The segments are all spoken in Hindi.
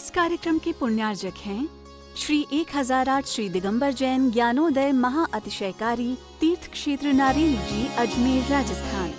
इस कार्यक्रम के पुण्यार्जक हैं श्री 1008 श्री दिगंबर जैन ज्ञानोदय महाअतिशयकारी तीर्थ क्षेत्र नारेल जी, अजमेर, राजस्थान।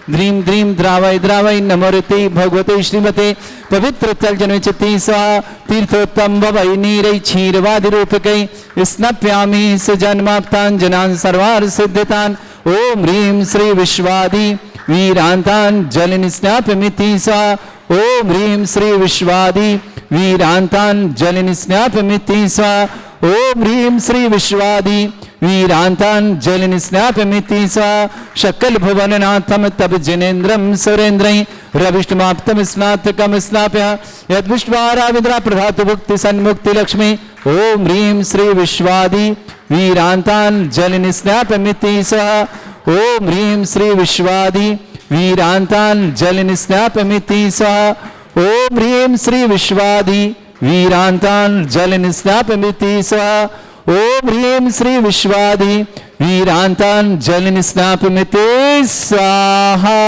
द्रीम द्रीम द्रावय द्रावय नमोरते भगवते श्रीमते पवित्र तल जनचिति स्वाहा तीर्थोत्तम भवै नीरै क्षीरवादि रूपकै स्नप्यामि सुजन्माप्तान् जनान् सर्वार्थ सिद्धितान्। ओम ह्रीं श्री विश्वादि वीरान्तान् जलिन स्नापमिति स्वाहा। ओम ह्रीं श्री विश्वादि वीरान्तान् जलिन स्नापमिति स्वाहा। ओम ह्रीं श्री विश्वादि वीरान्तान् जलिन स्नापमिति स्वाहा। शकल भुवननाथम तब जिनेन्द्रम सुरेन्द्रै रविष्टमाप्तम स्नातकम स्नाप्य यद्विष्वाराविद्रा प्रधातु भुक्ति सन्मुक्ति लक्ष्मी। ओम ह्रीं श्री विश्वादि वीरान्तान् जलिन स्नापमिति स्वाहा। ओम ह्रीं श्री विश्वादि वीरान्तान् जलिन स्नापमिति स्वाहा। ओम ह्रीं श्री विश्वादि वीरान्तान् जलिन स्नापमिति स्वाहा। ओम ह्रीं श्री विश्वादि वीरान्तान् जलिन स्नापमिति स्वाहा।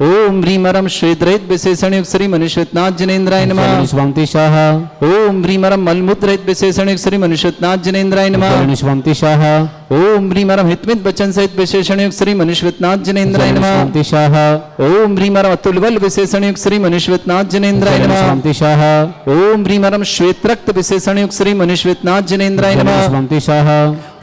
ओम ह्रीं रम श्वेतरहित विशेषण युक्त श्री मनुष्यनाथ जनेन्द्राय नमः। स्वांति शाह। ओम ह्रीं रम मलमूत्र रहित विशेषण युक्त श्री मनुष्यनाथ जनेन्द्राय नमः। स्वांति शाह। ओम ह्रीं रम हितमित वचन सहित विशेषण युक्त श्री मनुष्यनाथ जनेन्द्राय नमः। स्वांति शाह। ओम ह्रीं रम अतुल बल विशेषण युक्त श्री मनुष्यनाथ जनेन्द्राय नमः। स्वांति शाह। ओम ह्रीं रम श्वेत रक्त विशेषण युक्त श्री मनुष्यनाथ जनेन्द्राय नमः। स्वांति शाह।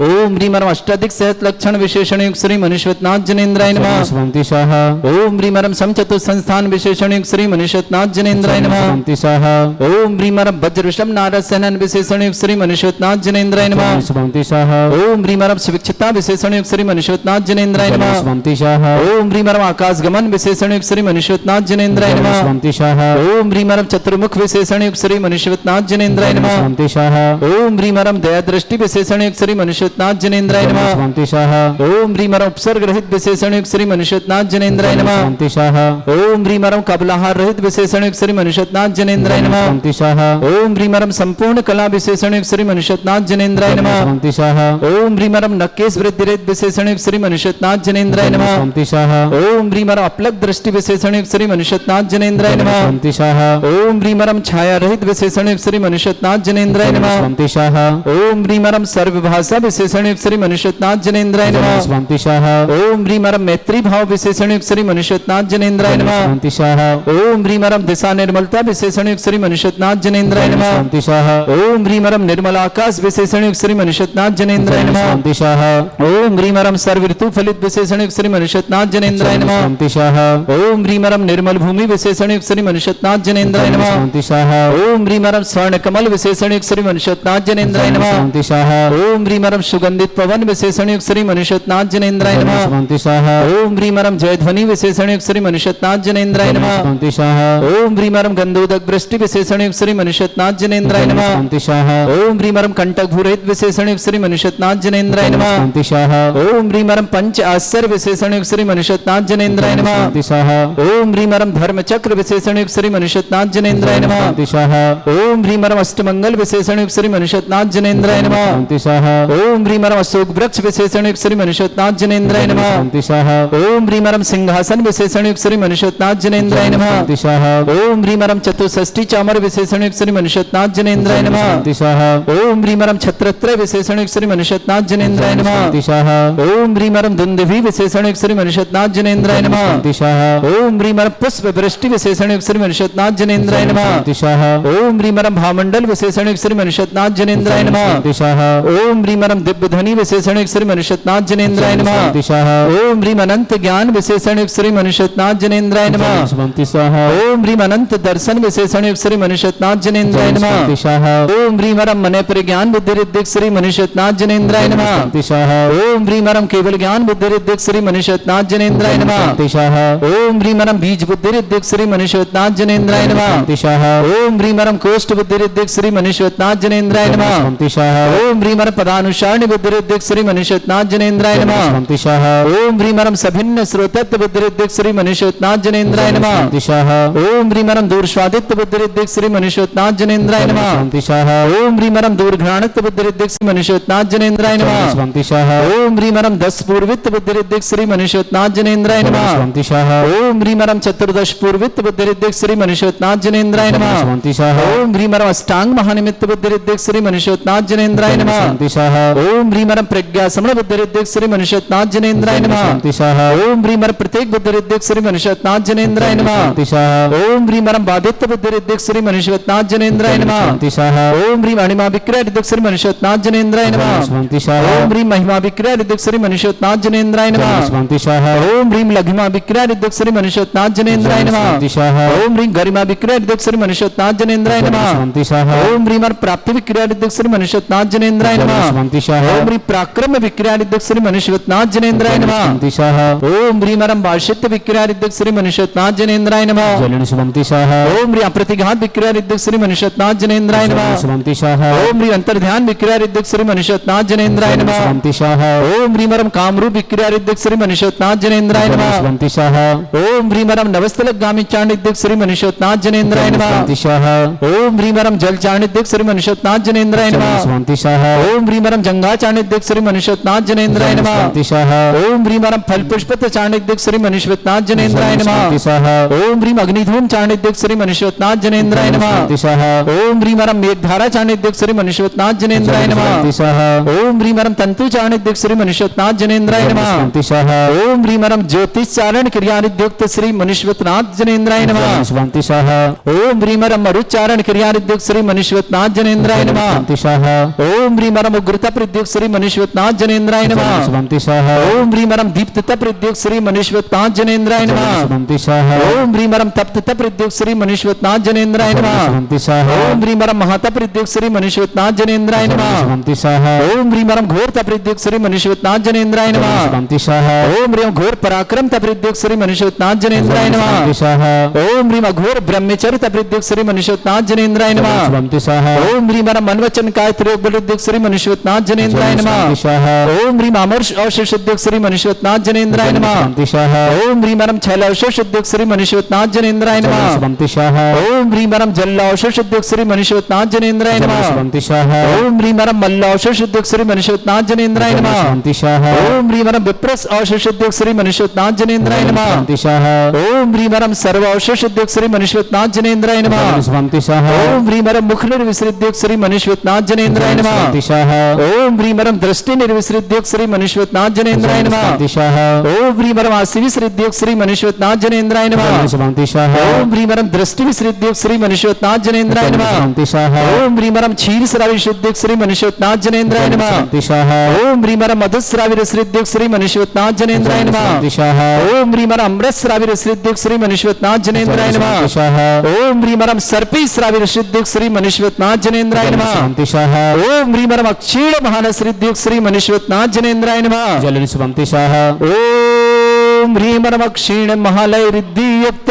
ओम ह्रीं रम अष्टाधिक सहस्र लक्षण विशेषण युक्त श्री मनुष्यनाथ जनेन्द्राय नमः। स्वांति शाह। ओम ह्रीं रम समचतुर संस्थान विशेषण युक्त श्री मनुष्यनाथ जनेन्द्राय नमः। स्वांति शाह। ओम ह्रीं रम वज्र विषम नारद सेनन विशेषण युक्त श्री मनुष्यनाथ जनेन्द्राय नमः। स्वांति शाह। ओम ह्रीं रम सुविक्षिता विशेषण युक्त श्री मनुष्यनाथ जनेन्द्राय नमः। स्वांति शाह। ओम ह्रीं रम आकाश गमन विशेषण युक्त श्री मनुष्यनाथ जनेन्द्राय नमः। स्वांति शाह। ओम ह्रीं रम चतुर्मुख विशेषण युक्त श्री मनुष्यनाथ जनेन्द्राय नमः। स्वांति शाह। ओम ह्रीं रम दया दृष्टि विशेषण युक्त श्री मनुष्यनाथ जनेन्द्राय नमः। स्वांति शाह। ओम ह्रीं रम उपसर्ग रहित विशेषण युक्त श्री मनुष्यनाथ जनेन्द्राय नमः। स्वांति शाह। ओम ह्रीं रम कबलाहार रहित विशेषण युक्त श्री मनुष्यनाथ जनेन्द्राय नमः। स्वांति शाह। ओम ह्रीं रम संपूर्ण कला विशेषण युक्त श्री मनुष्यनाथ जनेन्द्राय नमः। स्वांति शाह। ओम ह्रीं रम नक्केश वृद्धि रहित विशेषण युक्त श्री मनुष्यनाथ जनेन्द्राय नमः। स्वांति शाह। ओम ह्रीं रम अपलक दृष्टि विशेषण युक्त श्री मनुष्यनाथ जनेन्द्राय नमः। स्वांति शाह। ओम ह्रीं रम छाया रहित विशेषण युक्त श्री मनुष्यनाथ जनेन्द्राय नमः। स्वांति शाह। ओम ह्रीं रम सर्वभाषा विशेषण युक्त श्री मनुष्यनाथ जनेन्द्राय नमः। स्वांति शाह। ओम ह्रीं रम मैत्री भाव विशेषण युक्त श्री मनुष्यनाथ जनेन्द्राय नमः। स्वांति शाह। ओम ह्रीं रम दिशा निर्मलता विशेषण युक्त श्री मनुष्यनाथ जनेन्द्राय नमः। स्वांति शाह। ओम ह्रीं रम निर्मल आकाश विशेषण युक्त श्री मनुष्यनाथ जनेन्द्राय नमः। स्वांति शाह। ओम ह्रीं रम सर्व ऋतु फलित विशेषण युक्त श्री मनुष्यनाथ जनेन्द्राय नमः। स्वांति शाह। ओम ह्रीं रम निर्मल भूमि विशेषण युक्त श्री मनुष्यनाथ जनेन्द्राय नमः। स्वांति शाह। ओम ह्रीं रम स्वर्ण कमल विशेषण युक्त श्री मनुष्यनाथ जनेन्द्राय नमः। स्वांति शाह। ओम ह्रीं रम सुगंधित पवन विशेषण युक्त श्री मनुष्यनाथ जनेन्द्राय नमः। स्वांति शाह। ओम ह्रीं रम जयध्वनि विशेषण युक्त श्री मनुष्यनाथ जनेन्द्राय नमः। स्वांति शाह। ओम ह्रीं रम गंधोदक वृष्टि विशेषण युक्त श्री मनुष्यनाथ जनेन्द्राय नमः। स्वांति शाह। ओम ह्रीं रम कंटक भूरहित विशेषण युक्त श्री मनुष्यनाथ जनेन्द्राय नमः। स्वांति शाह। ओम ह्रीं रम पंच आश्चर्य विशेषण युक्त श्री मनुष्यनाथ जनेन्द्राय नमः। स्वांति शाह। ओम ह्रीं रम धर्म चक्र विशेषण युक्त श्री मनुष्यनाथ जनेन्द्राय नमः। स्वांति शाह। ओम ह्रीं रम अष्टमंगल विशेषण युक्त श्री मनुष्यनाथ जनेन्द्राय नमः। स्वांति शाह। ओम ह्रीं रम अशोक वृक्ष विशेषण युक्त श्री मनुष्यनाथ जनेन्द्राय नमः। स्वांति शाह। ओम ह्रीं रम सिंहासन विशेषण युक्त श्री मनुष्यनाथ जनेन्द्राय नमः। स्वांति शाह। ओम ह्रीं रम चतुष्षष्टि चामर विशेषण युक्त श्री मनुष्यनाथ जनेन्द्राय नमः। स्वांति शाह। ओम ह्रीं रम छत्रत्रय विशेषण युक्त श्री मनुष्यनाथ जनेन्द्राय नमः। स्वांति शाह। ओम ह्रीं रम दुंदुभि विशेषण युक्त श्री मनुष्यनाथ जनेन्द्राय नमः। स्वांति शाह। ओम ह्रीं रम पुष्प वृष्टि विशेषण युक्त श्री मनुष्यनाथ जनेन्द्राय नमः। स्वांति शाह। ओम ह्रीं रम भामंडल विशेषण युक्त श्री मनुष्यनाथ जनेन्द्राय नमः। स्वांति शाह। ओम ह्रीं रम दिव्य ध्वनि विशेषण युक्त श्री मनुष्यनाथ जनेन्द्राय नमः। स्वांति शाह। ओम ह्रीं अनंत ज्ञान विशेषण युक्त श्री मनुष्यनाथ जनेन्द्राय नमः। स्वांति शाह। ओम ह्रीं अनंत दर्शन विशेषण युक्त श्री मनुष्यनाथ जनेन्द्राय नमः। स्वांति शाह। ओम ह्रीं रम मन प्रज्ञान बुद्धि रिद्धिक श्री मनुष्यनाथ जनेन्द्राय नमः। स्वांति शाह। ओम ह्रीं रम केवल ज्ञान बुद्धि रिद्धिक श्री मनुष्यनाथ जनेन्द्राय नमः। स्वांति शाह। ओम ह्रीं रम बीज बुद्धि रिद्धिक श्री मनुष्यनाथ जनेन्द्राय नमः। स्वांति शाह। ओम ह्रीं रम कोष्ठ बुद्धि रिद्धिक श्री मनुष्यनाथ जनेन्द्राय नमः। स्वांति शाह। ओम ह्रीं रम पदानुसार चारण्य बुद्धिरिद्धिक श्री मनुष्यनाथ जनेन्द्राय नमः स्वंतिशः ओम ह्रीमरम सभिन्न श्रोतत्व बुद्धिरिद्धिक श्री मनुष्यनाथ जनेन्द्राय नमः स्वंतिशः ओम ह्रीमरम दूरस्वादित्व बुद्धिरिद्धिक श्री मनुष्यनाथ जनेन्द्राय नमः स्वंतिशः ओम ह्रीमरम दूरघ्राणत्व बुद्धिरिद्धिक श्री मनुष्यनाथ जनेन्द्राय नमः स्वंतिशः ओम ह्रीमरम 10 पूर्वित्व बुद्धिरिद्धिक श्री मनुष्यनाथ जनेन्द्राय नमः स्वंतिशः ओम ह्रीमरम 14 पूर्वित्व बुद्धिरिद्धिक श्री मनुष्यनाथ जनेन्द्राय नमः स्वंतिशः ओम ह्रीमरम अष्टांग महानिमित्त बुद्धिरिद्धिक श्री मनुष्यनाथ जनेन्द्राय नमः स्वंतिशः ओम ह्रीमरम प्रज्ञा समण बुद्धिरिद्धिक श्री मनुष्यनाथ जनेन्द्राय नमः स्वंतिशः ओम ह्रीमरम प्रत्येक बुद्धिरिद्धिक श्री मनुष्यनाथ जनेन्द्राय नमः स्वंतिशः ओम ह्रीमरम बाधित्व बुद्धिरिद्धिक श्री मनुष्यनाथ जनेन्द्राय नमः स्वंतिशः ओम ह्रीम अणिमा विक्रय रिद्धिक श्री मनुष्यनाथ जनेन्द्राय नमः स्वंतिशः ओम ह्रीम महिमा विक्रय रिद्धिक श्री मनुष्यनाथ जनेन्द्राय नमः स्वंतिशः ओम ह्रीम लघिमा विक्रय रिद्धिक श्री मनुष्यनाथ जनेन्द्राय नमः स्वंतिशः ओम ह्रीम गरिमा विक्रय रिद्धिक श्री मनुष्यनाथ जनेन्द्राय नमः स्वंतिशः ओम ह्रीम प्राप्ति विक्रय रिद्धिक श्री मनुष्यनाथ जनेन्द्राय नमः स्वंतिशः ओम ह्रीम पराक्रम विक्रय रिद्धिक श्री मनुष्यनाथ जनेन्द्राय नमः स्वंतिशः ओम ह्रीमरम वार्षित्व विक्रय रिद्धिक श्री मनुष्यनाथ जनेन्द्राय नमः स्वंतिशः ओम ह्रीम प्रतिघात विक्रय रिद्धिक श्री मनुष्यनाथ जनेन्द्राय नमः स्वंतिशः ओम ह्रीम अंतर्ध्यान विक्रय रिद्धिक श्री मनुष्यनाथ जनेन्द्राय नमः स्वंतिशः ओम ह्रीमरम कामरूप विक्रय रिद्धिक श्री मनुष्यनाथ जनेन्द्राय नमः स्वंतिशः ओम ह्रीमरम नवस्थलक गामी चाणिद्यक श्री मनुष्यनाथ जनेन्द्राय नमः स्वंतिशः ओम ह्रीमरम जल चाणिद्यक श्री मनुष्यनाथ जनेन्द्राय नमः स्वंतिशः ओम ह्रीमरम जंगा चाणिद्यक श्री मनुष्यनाथ जनेन्द्राय नमः स्वंतिशः ओम ह्रीमरम फल पुष्पत चाणिद्यक श्री मनुष्यनाथ जनेन्द्राय नमः स्वंतिशः ओम ह्रीम अग्निधूम चाणिद्यक श्री मनुष्यनाथ जनेन्द्राय नमः स्वंतिशः ओम ह्रीमरम मेघधारा चाणिद्यक श्री मनुष्यनाथ जनेन्द्राय नमः स्वंतिशः ओम ह्रीमरम तंतु चाणिद्यक श्री मनुष्यनाथ जनेन्द्राय नमः स्वंतिशः ओम ह्रीमरम ज्योतिष चारण क्रियानिद्युक्त श्री मनुष्यनाथ जनेन्द्राय नमः स्वंतिशः ओम ह्रीमरम मरुच्चारण क्रियानिद्युक्त श्री मनुष्यनाथ जनेन्द्राय नमः स्वंतिशः ओम ह्रीमरम उग्रता प्रद्युक्त श्री मनुष्यनाथ जनेन्द्राय नमः स्वंतिशः ओम ह्रीमरम दीप्तता प्रद्युक्त श्री मनुष्यनाथ जनेन्द्राय नमः स्वंतिशः ओम ह्रीमरम तप्तता प्रद्युक्त श्री मनुष्यनाथ जनेन्द्राय नमः स्वंतिशः ओम ह्रीमरम महाता प्रद्युक्त श्री मनुष्यनाथ जनेन्द्राय नमः स्वंतिशः ओम ह्रीमरम घोरता प्रद्युक्त श्री मनुष्यनाथ जनेन्द्राय नमः स्वंतिशः ओम ह्रीम घोर पराक्रम प्रद्युक्त श्री मनुष्यनाथ जनेन्द्राय नमः स्वंतिशः ओम ह्रीम अघोर ब्रह्मचर्य प्रद्युक्त श्री मनुष्यनाथ जनेन्द्राय नमः स्वंतिशः ओम ह्रीम मनवचन काय त्रियोग प्रद्युक्त श्री मनुष्यनाथ जनेन्द्राय नमः स्वंतिशः ओम ह्रीम अमर्ष अवशेष उद्योग श्री मनुष्यनाथ जनेन्द्राय नमः स्वंतिशः ओम ह्रीमरम छैल अवशेष उद्योग श्री मनुष्यनाथ जनेन्द्राय नमः स्वंतिशः ओम ह्रीमरम जल अवशेष उद्योग श्री मनुष्यनाथ जनेन्द्राय नमः स्वंतिशः ओम ह्रीमरम मल्ल अवशेष उद्योग श्री मनुष्यनाथ जनेन्द्राय नमः स्वंतिशः ओम ह्रीमरम विप्रस अवशेष उद्योग श्री मनुष्यनाथ जनेन्द्राय नमः स्वंतिशः ओम ह्रीमरम सर्व अवशेष उद्योग श्री मनुष्यनाथ जनेन्द्राय नमः स्वंतिशः ओम ह्रीमरम मुख निर्विसृद्योग श्री मनुष्यनाथ जनेन्द्राय नमः स्वंतिशः ओम ह्रीमरम दृष्टि निर्विसृद्योग श्री मनुष्यनाथ जनेन्द्राय नमः स्वंतिशः ओम ह्रीमरम आसिविसृद्योग श्री मनुष्यनाथ जनेन्द्राय नमः स्वंतिशः ओम ह्रीमरम दृष्टि विसृद्योग श्री मनुष्यनाथ जनेन्द्राय नमः स्वंतिशः ओम ह्रीमरम क्षीर श्राविसृद्योग श्री मनुष्यनाथ जनेन्द्राय नमः स्वंतिशः ओम ह्रीमरम मधुश्राविसृद्योग श्री मनुष्यनाथ जनेन्द्राय नमः स्वंतिशः ओम ह्रीमरम अमृत श्राविसृद्योग श्री मनुष्यनाथ जनेन्द्राय नमः स्वंतिशः ओम ह्रीमरम सर्पी श्राविसृद्योग श्री मनुष्यनाथ जनेन्द्राय नमः स्वंतिशः ओम ह्रीमरम अक्षीण महानसृद्योग श्री मनुष्यनाथ जनेन्द्राय नमः जलन स्वंतिशः ओम ह्रीमरम अक्षीण महालय रिद्धियुक्त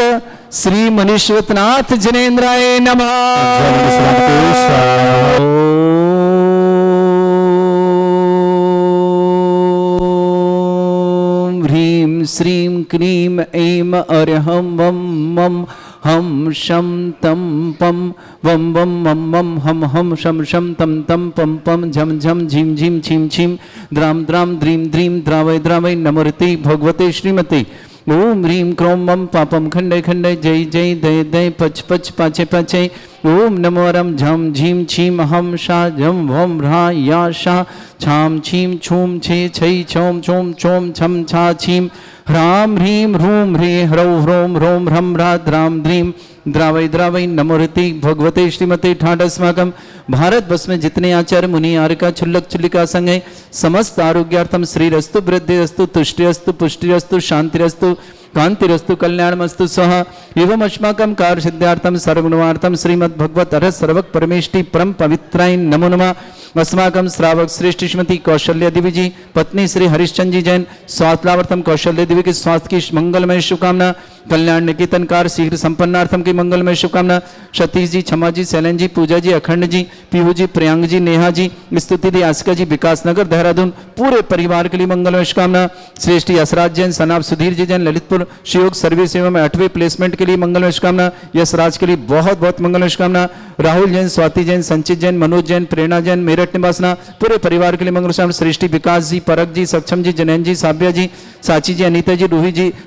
श्री मनुष्यनाथ जनेन्द्राय नमः ओम ह्रीं श्रीं क्रीं ऐं अर्हं वं मं हम शम तम पम वम वम मम मम हम शम शम तम तम पम पम झम झम झीम झीम छीम छीम द्राम द्राम द्रीम द्रीम द्रावय द्रावय नमोरते भगवते श्रीमते ओम ह्रीं क्रों मम पापम खंडय खंडय जय जय दय दय पच पच पाचे पाचे ओम नमो रम झम झीम छीम हम शा झम वम ह्रा या शा छाम छीम छूम छे छै छौम छोम छोम छम छा छीम ह्राम ह्रीं ह्रूं ह्रे ह्रौ ह्रों ह्रों ह्रम ह्रा द्राम द्रीं द्रावय द्रावय नमोरति भगवते श्रीमते ठाट अस्माकं भारतवर्ष में जितने आचार्य मुनि आर्का छुल्लक छुल्लिका संग है समस्त आरोग्यार्थम श्रीरस्तु वृद्धिरस्तु तुष्टिरस्तु पुष्टिरस्तु शांतिरस्तु कांतिरस्तु कल्याणमस्तु सह एवं अस्माकं कार्य सिद्धार्थम सर्वगुणार्थम श्रीमद् भगवत अरहत सर्वक परमेष्टि परम पवित्राय नमो नमः अस्माकं श्रावक श्रेष्ठ श्रीमती कौशल्या देवी जी पत्नी श्री हरिश्चंद्र जी जैन स्वास्थ्यार्थम कौशल्या देवी के स्वास्थ्य की मंगलमय शुभकामना, कल्याण निकेतनकार शीघ्र संपन्नार्थम की मंगलमय शुभकामना, सतीश जी, क्षमा जी, शैलन जी, पूजा जी, अखंड जी, पीहू जी, प्रियांक जी, नेहा जी, स्तुति दी, आसिका जी, विकास नगर देहरादून पूरे परिवार के लिए मंगलमय शुभकामना। श्रेष्ठ यशराज जैन सनाब सुधीर जी जैन ललितपुर शिवयोग सर्विस सेवा में 8वें प्लेसमेंट के लिए मंगलमय शुभकामना, यशराज के लिए बहुत बहुत मंगलमय शुभकामना। राहुल जैन, स्वाति जैन, संचित जैन, मनोज जैन, प्रेरणा जैन मेरठ निवासना पूरे परिवार के लिए मंगल शुभकामना। सृष्टि, विकास जी, परक जी, सक्षम जी, जनैन जी, साव्या जी, साची जी, अनीता जी,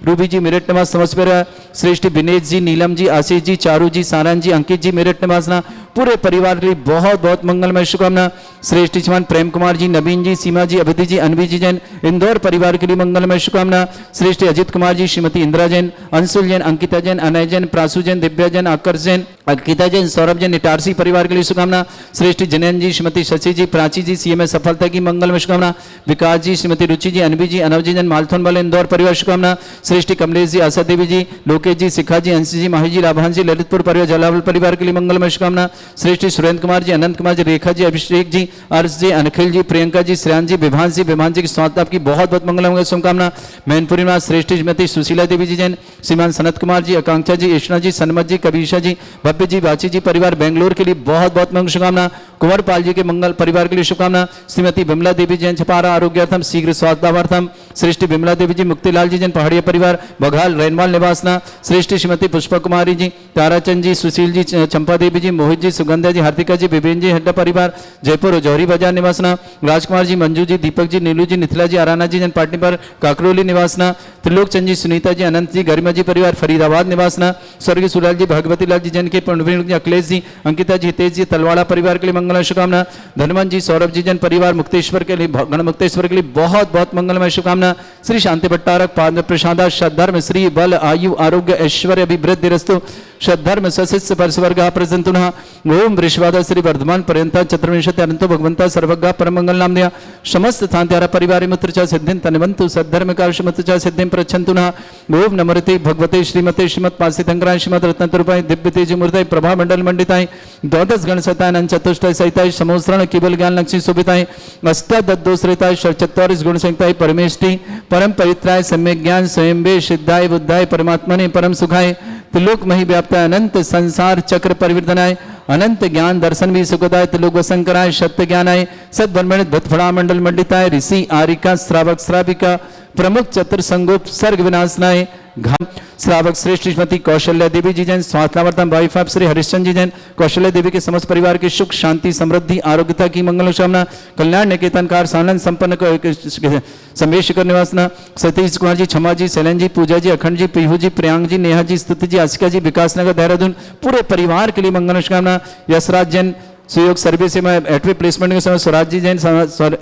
रूबी जी मेरठ निवास समस्त परिवार। श्रेष्ठ विनेश जी, नीलम जी, आशीष जी, चारू जी, सारंग जी, अंकित जी मेरठ निवासना पूरे परिवार के लिए बहुत बहुत मंगलमय शुभकामना। श्रेष्ठ श्रीमान प्रेम कुमार जी, नवीन जी, सीमा जी, अभिधि जी, अनवी जी जैन इंदौर परिवार के लिए मंगलमय शुभकामना। श्रेष्ठ अजित कुमार जी, श्रीमती इंदिरा जैन, अंशुल जैन, अंकिता जैन, अनय जैन, प्रासु जैन, दिव्या जैन, आकर्ष जैन, अंकिता जैन, सौरभ जैन इटारसी परिवार के लिए शुभकामना। श्रेष्ठ जनैन जी, श्रीमती शशि जी, प्राची जी, सीएमए सफलता की मंगलमय शुभकामना। विकास जी, श्रीमती रुचि जी, अनवी जी, अनव जी जैन मालथोन वाले इंदौर परिवार शुभकामना। श्रेष्ठ कमलेश जी, आशा देवी जी, लोकेश जी, शिखा जी, अंशी जी, माही जी, लाभान जी, ललितपुर परिवार जलावल परिवार के लिए मंगलमय शुभकामना। श्रेष्ठ सुरेंद्र कुमार जी, अनंत कुमार जी, रेखा जी, अभिषेक जी, अर्श जी, अनखिल जी, प्रियंका जी, श्रेयान जी, विभान जी की स्वास्थ्य आपकी बहुत बहुत मंगलमय शुभकामना। मैनपुरी में श्रेष्ठ श्रीमती सुशीला देवी जी जैन, श्रीमान सनत कुमार जी, आकांक्षा जी, ईष्णा जी, सनमत जी, कबीशा जी, भव्य जी, बाची जी परिवार बेंगलोर के लिए बहुत बहुत मंगल शुभकामना। कुंवर पाल जी के मंगल परिवार के लिए शुभकामना। श्रीमती विमला देवी जैन छपारा आरोग्यार्थम शीघ्र स्वास्थ्यार्थम। श्रेष्ठ विमला देवी जी, मुक्तिलाल जी जैन पहाड़िया परिवार बघाल रैनवाल निवासना। श्रेष्ठ श्रीमती पुष्पा कुमारी जी, ताराचंद जी, सुशील जी, चंपा देवी जी, मोहित जी, सुगंधा जी, हार्दिका जी, विवेन जी हड्डा परिवार जयपुर जौहरी बाजार निवासना। राजकुमार जी, मंजू जी, दीपक जी, नीलू जी, निथिला जी, आराना जी जैन पाटनी पर काकरोली निवासना। त्रिलोक चंद जी, सुनीता जी, अनंत जी, गरिमा जी परिवार फरीदाबाद निवासना। स्वर्गीय सुलाल जी, भगवती लाल जी जैन के जी, अखिलेश जी, अंकिता जी, हितेश जी, तलवाड़ा परिवार के लिए मंगलमय शुभकामना। धनवंत जी, सौरभ जी जैन परिवार मुक्तेश्वर के लिए गणमुक्तेश्वर के लिए बहुत बहुत मंगलमय शुभकामना। श्री शांति भट्टारक पाद प्रसादा सद्धर्म श्री बल आयु आरोग्य ऐश्वर्य अभिवृद्धि रस्तु सद्धर्म सशिष्य परस्वर्ग प्रसंतुनः ओम वृषवाद श्री वर्धमान पर्यंत चतुर्विंशति अनंतो भगवंता सर्वज्ञ परमंगल नाम दिया समस्त थांत्यारा परिवार मित्र च सिद्धिं तनवंतु सद्धर्म कार्य च सिद्धिं प्रच्छन्तुनः ओम नमरते भगवते श्रीमते श्रीमत् पासितंकराय श्रीमत् रत्नतरूपाय दिव्य तेज मूर्ताय प्रभा मंडल मंडिताय द्वादश गण सतानंद चतुष्टय सहिताय समोस्रण केवल ज्ञान लक्ष्मी शोभिताय अष्टादशरेताय षट्चत्वारिश गुण संहिताय परमेष्टि परम पवित्राय सम्यक ज्ञान स्वयंबे सिद्धाय बुद्धाय परमात्मने परम सुखाय त्रिलोक मही व्याप्ताय अनंत संसार चक्र परिवर्तनाय अनंत ज्ञान दर्शन भी सुखदाय त्रिलोक वसंकराय सत्य ज्ञानाय सद्ब्रह्मणित भटफड़ा मंडल मंडिताय ऋषि आरिका श्रावक श्राविका प्रमुख चतुर संगोप सर्ग विनाशनाय घम श्रावक श्रेष्ठ श्रीमती कौशल्या देवी जी जैन स्वास्थ्यावर्तन वाइफ ऑफ श्री हरिश्चंद्र जी जैन कौशल्या देवी के समस्त परिवार के सुख शांति समृद्धि आरोग्यता की मंगल कामना कल्याण निकेतनकार सानंद संपन्न समेश निवासना सतीश कुमार जी क्षमा जी शैलन जी पूजा जी अखंड जी पीहू जी प्रियांक जी नेहा जी स्तुति जी आसिका जी विकास नगर देहरादून पूरे परिवार के लिए मंगल कामना। यशराज जैन सुयोग सर्विस में 8वें प्लेसमेंट के समय स्वराज जी जैन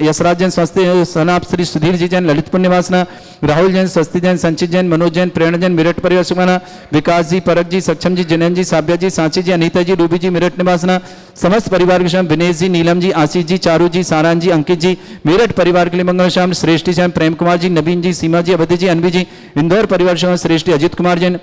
यशराज जैन स्वास्थ्य सनाप श्री सुधीर जी जैन ललितपुर निवासना राहुल जैन स्वस्ति जैन संचित जैन मनोज जैन प्रेरणा जैन मेरठ परिवार सुमाना विकास जी परक जी सक्षम जी जनैन जी साव्या जी सांची जी अनीता जी रूबी जी मेरठ निवासना समस्त परिवार के शाम विनेश जी नीलम जी आशीष जी चारू जी सारान जी अंकित जी मेरठ परिवार के लिए मंगल शाम श्रेष्ठ श्याम प्रेम कुमार जी नवीन जी सीमा जी अवधि जी अनवी जी इंदौर परिवार शाम श्रेष्ठ अजित कुमार जैन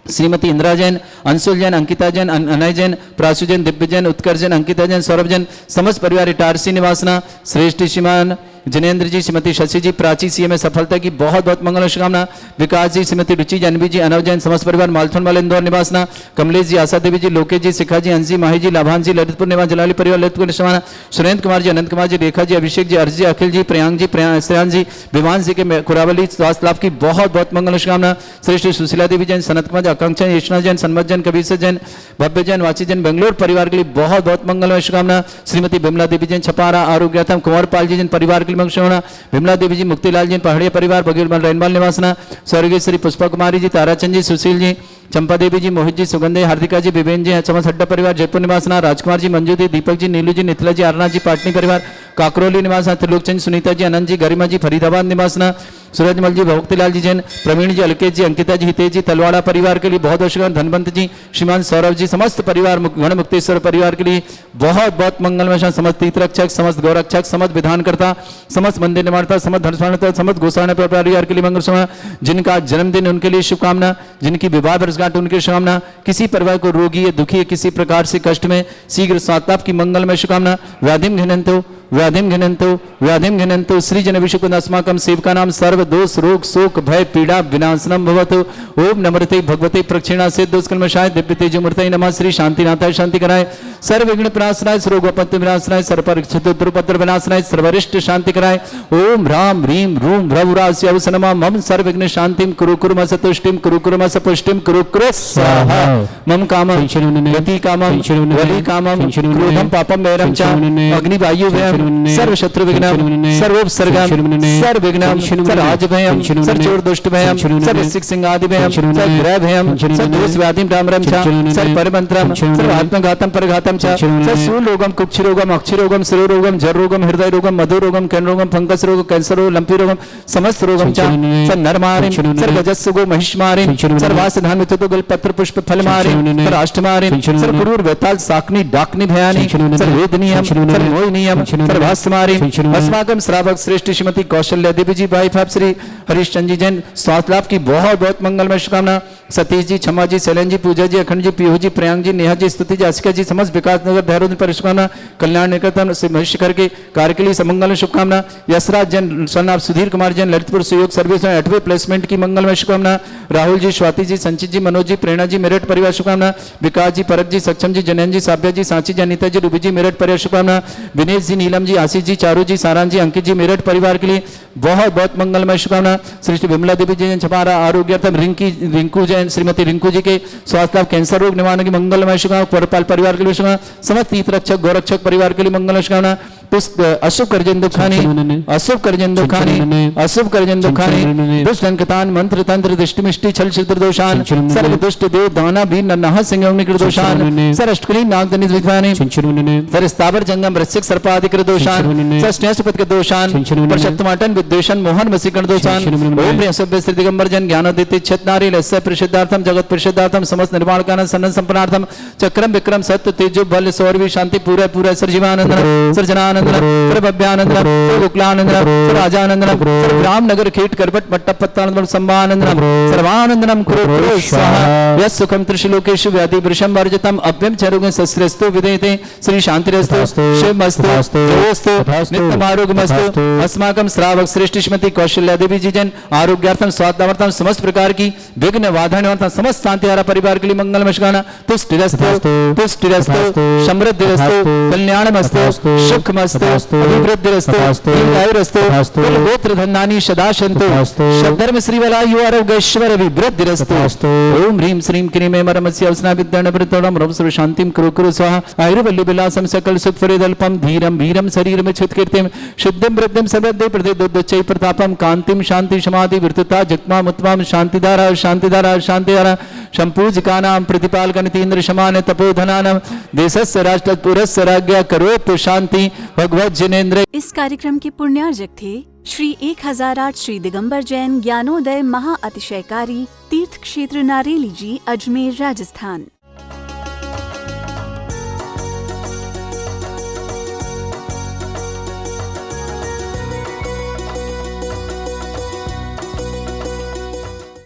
श्रीमती इंदिरा जैन अंशुल जैन अंकिता जैन अनय जैन प्रासु जैन दिव्य जैन उत्कर्ष जैन अंकिता जैन सौरभ जैन समस्त परिवार इटारसी निवासना श्रेष्ठ श्रीमान जिनेन्द्र जी श्रीमती शशि जी प्राची सीए में सफलता की बहुत बहुत मंगल शुभकामना। विकास जी श्रीमती रुचि जानवी जी अनव जैन समस्त परिवार मालथोन वाले इंदौर निवासना कमलेश जी आशा देवी जी लोकेश जी शिखा जी अंशी माही जी लाभान जी ललितपुर निवास जलाली परिवार ललितपुर निवासना सुरेंद्र कुमार जी अनंत कुमार जी रेखा जी अभिषेक जी अर्ज जी अखिल जी प्रियांक जी श्रेयान जी विमान जी के कुरावली स्वास्थ्य लाभ की बहुत बहुत मंगल शुभकामना। श्रेष्ठ सुशीला देवी जैन सनत कुमार आकांक्षा यशना जैन सन्मत जैन कबीर जैन भव्य जैन वाची जैन बेंगलोर परिवार के लिए बहुत बहुत मंगलमय शुभकामना। श्रीमती विमला देवी जैन छपारा आरोग्यथम कुंवर पाल जी जैन परिवार के लिए मंगल शुभकामना। विमला देवी जी मुक्तिलाल जी पहाड़िया परिवार बगीरमल रैनवाल निवासना स्वर्गीय श्री पुष्पा कुमारी जी ताराचंद जी सुशील जी चंपा देवी जी मोहित जी सुगंधे हार्दिका जी विवेन जी चमस हड्डा परिवार जयपुर निवासना राजकुमार जी मंजू जी दीपक जी नीलू जी निथिला जी आरना जी पाटनी परिवार काकरोली निवासना त्रिलोकचंद सुनीता जी अनंत जी गरिमा जी फरीदाबाद निवासना सूरजमल जी भक्तिलाल जी जैन प्रवीण जी अलकेश जी अंकिता जी हितेश जी तलवाड़ा परिवार के लिए बहुत बहुत धनवंत जी श्रीमान सौरभ जी समस्त परिवार गण मुक्तेश्वर परिवार के लिए बहुत बहुत मंगलमय समस्त तीर्थरक्षक समस्त गौरक्षक समस्त विधानकर्ता समस्त मंदिर निर्माणता समस्त धर्मस्वाणता समस्त गोसाण परिवार के लिए मंगल जिनका जन्मदिन उनके लिए शुभकामना जिनकी विवाह वर्षगांठ उनकी शुभकामना। किसी परिवार को रोगी है, दुखी है, किसी प्रकार से कष्ट में शीघ्र स्वात्ताप की मंगलमय शुभकामना। व्याधिम घिनंतो व्याधिम घिनंतो व्याधिम घिनंतो सृजन विशुकुंद अस्माकं सेवकानां सर्व दोष रोग शोक भय पीड़ा विनाशनम भवतु। ओम नमस्ते भगवते प्रक्षिणा से दुष्कर्मशाय दिव्य तेज मूर्तये नमः। श्री शांतिनाथाय शांति कराय, सर्व विघ्न विनाशनाय, सर्वोपत्ति विनाशनाय, सर्वपरिचित दुर्पत्र विनाशनाय, सर्वरिष्ट शांति कराय। ओम राम ह्रीम रूम भ्रवरास्य अवसनमा मम सर्व विघ्न शांतिम कुरु कुरु सतुष्टिम कुरु कुरु सपुष्टिम कुरु कुरु स्वाहा। मम कामं गति कामं वली कामं क्रोधं पापं वैरं च अग्निवायु व्ययं सर्व शत्रु विघ्नं सर्वोपसर्गं सर्व विघ्नं सर्व भयं सर्व चोर दुष्ट भयं सर्व सिख सिंहादि भयं सर्व ग्रह भयं सर्व दोष व्याधिं डामरं च सर्व परमंत्रं सर्व आत्मघातं परघातं च सर्व सूलोगम कुक्षिरोगम अक्षिरोगम शिरोरोगम जररोगम हृदय रोगम मधुरोगम कैंरोगम फंगस रोग कैंसर रोग लंपी रोगम समस्त रोगम च सर्व नरमारिं सर्व गजस्सुगो महिषमारिं सर्व वासधान वितुतो गल पत्र पुष्प फलमारिं सर्व अष्टमारिं सर्व गुरुर वेताल साकनी डाकनी भयानी सर्व वेदनीयम सर्व मोहिनीयम सर्व भास्मारिं अस्माकं श्रावक श्रेष्ठ श्रीमती कौशल्या देवी जी वाइफ ऑफ श्री हरीशचंद जी जैन स्वास्थ्य लाभ की बहुत बहुत मंगलमय शुभकामना। सतीश जी, क्षमा जी, शैलन जी, पूजा जी, अखंड जी, पीहू जी, प्रियांक जी, नेहा जी, स्तुति जी, आशिका जी, समस्त विकास नगर देहरादून पर शुभकामना। कल्याण निकेतन से महेश्वर के कार्य के लिए समंगल शुभकामना। यशराज जैन, सन ऑफ सुधीर कुमार जैन, ललितपुर सहयोग सर्विस में 8वें प्लेसमेंट की मंगलमय शुभकामना। राहुल जी, स्वाति जी, संचित जी, मनोज जी, प्रेरणा जी, मेरठ परिवार शुभकामना। विकास जी, परक जी, सक्षम जी, जनैन जी, साब्या जी, सांची जी, अनिता जी, रूबी जी, मेरठ परिवार शुभकामना। विनेश जी, नीलम जी, आशीष जी, चारू जी, सारांश जी, अंकित जी, मेरठ परिवार के लिए बहुत बहुत मंगलमय शुभकामना। श्री विमला देवी जी जैन छपारा आरोग्यर्थम रिंकू जैन, श्रीमती रिंकू जी के स्वास्थ्य लाभ कैंसर रोग निवारण की मंगलमय शुभकामना। परपाल परिवार के लिए शुभकामना। समस्त तीर्थ रक्षक गौरक्षक परिवार के लिए मंगलमय शुभकामना। अशुभ करजन दुखानी अशुभ करजन दुखानी अशुभ करजन दुखानी दुष्ट अंकतान मंत्र तंत्र दृष्टि मिष्टि छल छिद्र दोषान सर्व दुष्ट देव दाना भी नन्हा सिंह निकृत दोषान सर अष्टकली नागदनित विद्वानी सर स्थावर जंगम वृश्चिक सर्पाधिकृ दोषान सर स्नेहपद के दोषान प्रशक्तमाटन विद्वेषण मोहन वसीकरण दोषान ओम बृहस्पति श्री दिगंबर जन ज्ञानोदित छतनारी लस्य प्रसिद्धार्थम जगत प्रसिद्धार्थम समस्त निर्माण कान सन्न संपन्नार्थम चक्रम विक्रम सत्य तेजो बल सौरवी शांति पूरा पूरा सर्जीवानंद सर्जनानंद सर्वभ्यानंदनम सर्वकुलानंदनम सर्वाजानंदनम सर्वरामनगर खेट करबट मट्टपत्तानंदनम संभानंदनम सर्वानंदनम कुरु स्वाहा यस् सुखम त्रिशलोकेषु व्याधि वृषम वर्जितम अभ्यम चरुगे सस्त्रस्तु विदेते श्री शांतिरस्तु शिवमस्तु जयोस्तु नित्यमारोग्यमस्तु। अस्माकं श्रावक श्रेष्ठ श्रीमती कौशल्या देवी जी जन आरोग्यार्थम स्वास्थ्यार्थम समस्त प्रकार की विघ्न बाधा निवारण समस्त शांतिहारा परिवार के लिए मंगलमय शुभकामना। तुष्टिरस्तु समृद्धिरस्तु कल्याणमस्तु सुखमस्तु अभिवृद्धिरस्तु दीर्घायुरस्तु कुलगोत्र धनानि सदा सन्तु शब्दर्म श्रीवलायु आरोग्यैश्वर अभिवृद्धिरस्तु। ओम ह्रीं श्रीं क्रीं ऐं परमस्य अवसना विद्यानवृतोडं रव सर्व शांतिं कुरु कुरु स्वाहा। आयुर्वल्ली विलासं सकल सुखफरिदल्पं धीरं वीरं शरीरं छुत्कीर्तिं शुद्धिं वृद्धिं सर्वदे प्रदेदोच्चै प्रतापं कांतिं शांति समाधि वृत्तता जगमाम उत्तमाम शांतिधारा शांतिधारा शांतिधारा संपूजकानां प्रतिपालकनितीन्द्र शमान तपोधनानां देशस्य राष्ट्रपुरस्य राज्ञा करोतु शांति भगवत जिनेन्द्र। इस कार्यक्रम के पुण्यार्जक थे श्री 1008 श्री दिगंबर जैन ज्ञानोदय महा अतिशयकारी तीर्थ क्षेत्र नारेली जी, अजमेर, राजस्थान।